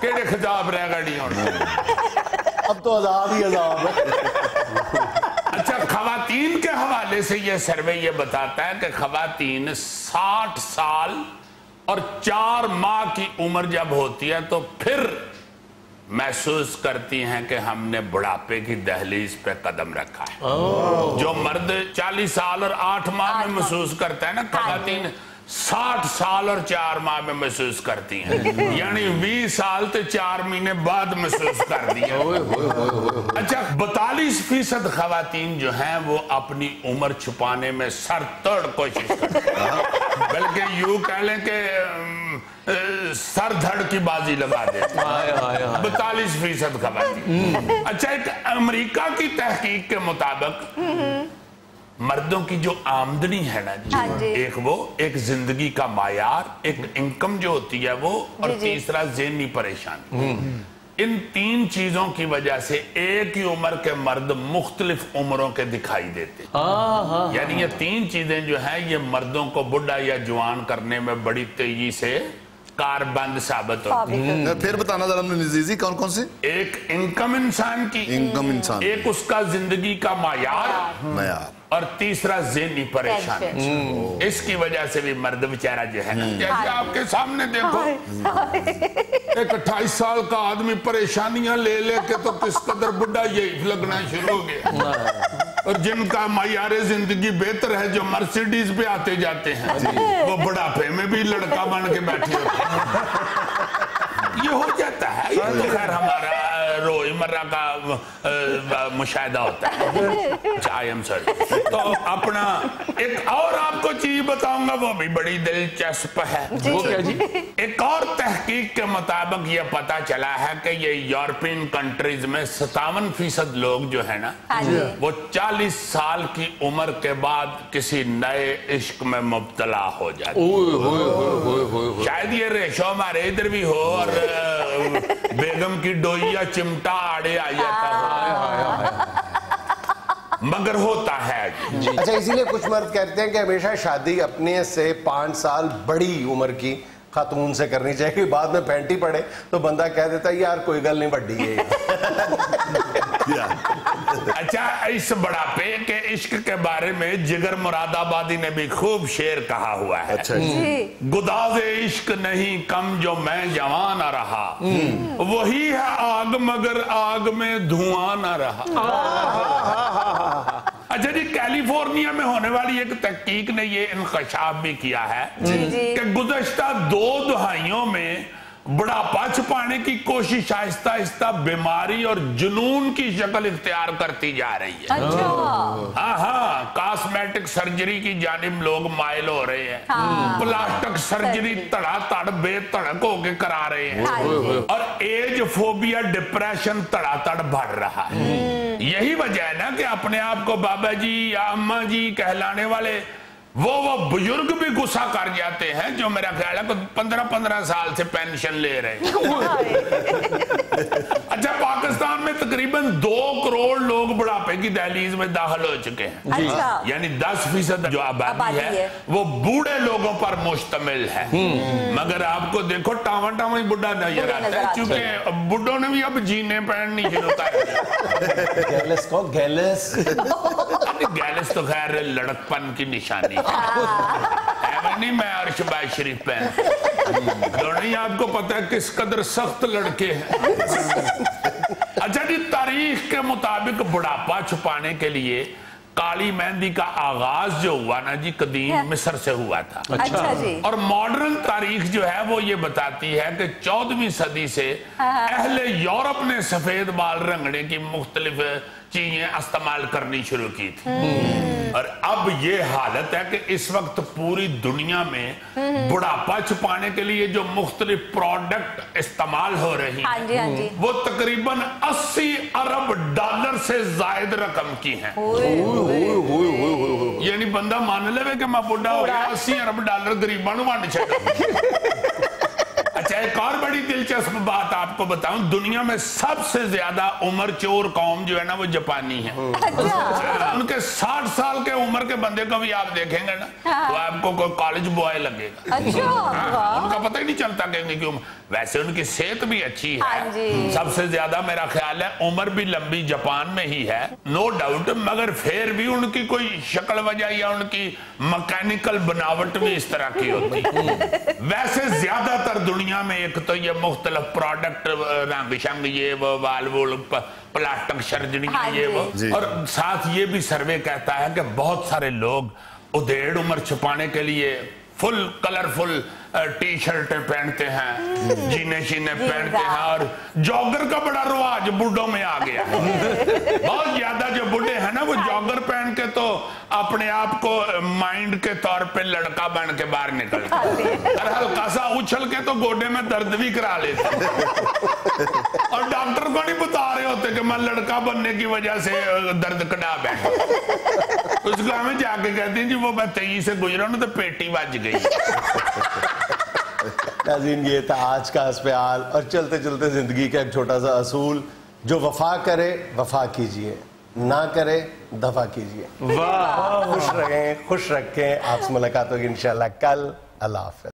केड़े खजाब रह गई अब तो अजाब ही अजाब है। अच्छा, खवातीन के हवाले से ये सर्वे ये बताता है कि खवातीन 60 साल और 4 माह की उम्र जब होती है तो फिर महसूस करती हैं कि हमने बुढ़ापे की दहलीज पे कदम रखा है। जो मर्द 40 साल और 8 माह में महसूस करता है ना, खवातीन 60 साल और 4 माह में महसूस करती हैं, यानी 20 साल तो 4 महीने बाद महसूस कर दिया। अच्छा, 42% खवातीन जो हैं वो अपनी उम्र छुपाने में सरतोड़ कोशिश करती हैं, बल्कि यूं कह लें कि सर धड़ की बाजी लगा दे। 42% खवातीन। अच्छा, एक अमेरिका की तहकीक के मुताबिक मर्दों की जो आमदनी है ना जी, एक जिंदगी का मायार, एक इनकम जो होती है वो, और तीसरा ज़हनी परेशानी। इन 3 चीजों की वजह से एक ही उम्र के मर्द मुख्तलिफ उम्रों के दिखाई देते हैं। यानी ये 3 चीजें जो हैं ये मर्दों को बुढ़ा या जवान करने में बड़ी तेजी से कारबंद साबित होती है। फिर बताना जरा नजीजी कौन कौन से? एक इनकम इंसान की, इनकम इंसान, एक उसका जिंदगी का मायार, और तीसरा ज़हनी परेशानी। इसकी वजह से भी मर्द बेचारा जो है ना, जैसे आपके सामने देखो एक 28 साल का आदमी परेशानियां ले लेके तो किस कदर बुढ़ा यही लगना शुरू हो गया। और जिनका मायारे जिंदगी बेहतर है, जो मर्सिडीज पे आते जाते हैं, वो बुढ़ापे में भी लड़का बन के बैठे होते हैं। ये हो जाता है, ये तो खैर हमारा रोजमर्रा का मुशाहिदा होता है। I am sorry. तो अपना एक और आपको चीज बताऊंगा, वो भी बड़ी दिलचस्प है। वो क्या जी? एक और तहकीक के मुताबिक ये पता चला है कि ये यूरोपियन कंट्रीज में 57% लोग जो है ना, वो 40 साल की उम्र के बाद किसी नए इश्क में मुब्तला हो जाते हैं। शायद ये रेशो हमारे इधर भी हो, और बेगम की डोइया चिमटा आड़े आ जाता हो, मगर होता है। अच्छा, इसीलिए कुछ मर्द कहते हैं कि हमेशा शादी अपने से 5 साल बड़ी उम्र की खातून से करनी चाहिए। बाद में पैंटी पड़े तो बंदा कह देता है यार कोई गल नहीं, बड्डी है। अच्छा, इस बुढ़ापे के इश्क के बारे में जिगर मुरादाबादी ने भी खूब शेर कहा हुआ है। अच्छा जी। गुदाज़े इश्क नहीं कम जो मैं जवान न रहा, वही है आग मगर आग में धुआं न रहा। अच्छा जी, कैलिफोर्निया में होने वाली एक तहकीक ने ये इंकशाफ भी किया है कि गुज़श्ता 2 दहाइयों में बुढ़ापा छुपाने की कोशिश आहिस्ता आहिस्ता बीमारी और जुनून की शक्ल इख्तियार करती जा रही है। अच्छा। हाँ, कॉस्मेटिक सर्जरी की जानिब लोग माइल हो रहे हैं। प्लास्टिक सर्जरी तड़ातड़ बेतड़क होके करा रहे हैं, और एज फोबिया डिप्रेशन तड़ातड़ बढ़ रहा है। यही वजह है ना कि अपने आप को बाबा जी या अम्मा जी कहलाने वाले वो बुजुर्ग भी गुस्सा कर जाते हैं, जो मेरा ख्याल है 15-15 साल से पेंशन ले रहे हैं। अच्छा, पाकिस्तान में तकरीबन 2 करोड़ लोग बुढ़ापे की दहलीज में दाखिल हो चुके हैं। अच्छा। यानी 10% जो आबादी है वो बूढ़े लोगों पर मुश्तमिल है। मगर आपको देखो टावा टावा ही बुढ़ा नजर आता है, क्योंकि बुढ़ों ने भी अब जीने पहननी शुरू कर दिया। गैलस को गैलस गैलस तो खैर लड़कपन की निशानी है। नहीं, मैं अर्शबाज शरीफ पहन दोनों ही आपको पता है किस कदर सख्त लड़के हैं। अच्छा जी, तारीख के मुताबिक बुढ़ापा छुपाने के लिए काली मेहंदी का आगाज जो हुआ ना जी, कदीम मिस्र से हुआ था। अच्छा जी। और मॉडर्न तारीख जो है वो ये बताती है कि 14वीं सदी से अहले यूरोप ने सफेद बाल रंगने की मुख्तलिफ चीजें इस्तेमाल करनी शुरू की थी। और अब ये हालत है कि इस वक्त पूरी दुनिया में बुढ़ापा छुपाने के लिए जो मुख्तलिफ प्रोडक्ट इस्तेमाल हो रही हैं, वो तकरीबन 80 अरब डॉलर से जायद रकम की हैं। यानी बंदा मान ले कि मैं बुढ़ा हो गया, 80 अरब डॉलर गरीबां नूं वंड छड्डा। अच्छा, एक और बड़ी दिलचस्प बात आपको बताऊं, दुनिया में सबसे ज्यादा उम्र चोर कौम जो है ना वो जापानी है। अच्छा। उनके 60 साल के उम्र के बंदे को भी आप देखेंगे ना, तो आपको कोई कॉलेज बॉय लगेगा। अच्छा। उनका पता ही नहीं चलता कि क्यों। वैसे उनकी सेहत भी अच्छी है। सबसे ज्यादा मेरा ख्याल है उम्र भी लंबी जापान में ही है, नो डाउट। मगर फिर भी उनकी कोई शक्ल वजह या उनकी मैकेनिकल बनावट भी इस तरह की होती है। वैसे ज्यादातर दुनिया में एक तो ये मुख्तलिफ प्रोडक्ट रंग शंग ये वो वाल वोल प्लास्टिक सर्जरी ये वो, और साथ ये भी सर्वे कहता है कि बहुत सारे लोग उधेड़ उम्र छुपाने के लिए फुल कलरफुल टी शर्ट पहनते हैं, जीने शीने पहनते हैं, और जॉगर का बड़ा रिवाज बूढ़ों में आ गया है। बहुत ज्यादा जो बूढ़े हैं ना वो जॉगर पहन के तो अपने आप को माइंड के तौर पे लड़का बन के बाहर निकलते हैं, और हल्का सा उछल के तो गोडे में दर्द भी करा लेते हैं, और डॉक्टर को नहीं बता रहे होते कि मैं लड़का बनने की वजह से दर्द कटा बैठा। उसको हमें जाके कहते हैं जी वो मैं 23 से गुजरा ना तो पेटी बज गई। ناظرین یہ تھا آج کا حسب حال، اور چلتے چلتے زندگی کا ایک چھوٹا سا اصول، جو وفا کرے وفا کیجئے، نہ کرے دفع کیجئے۔ واہ، خوش رہیں، خوش رکھیں، آپ سے ملاقات ہوگی انشاءاللہ کل۔ اللہ حافظ۔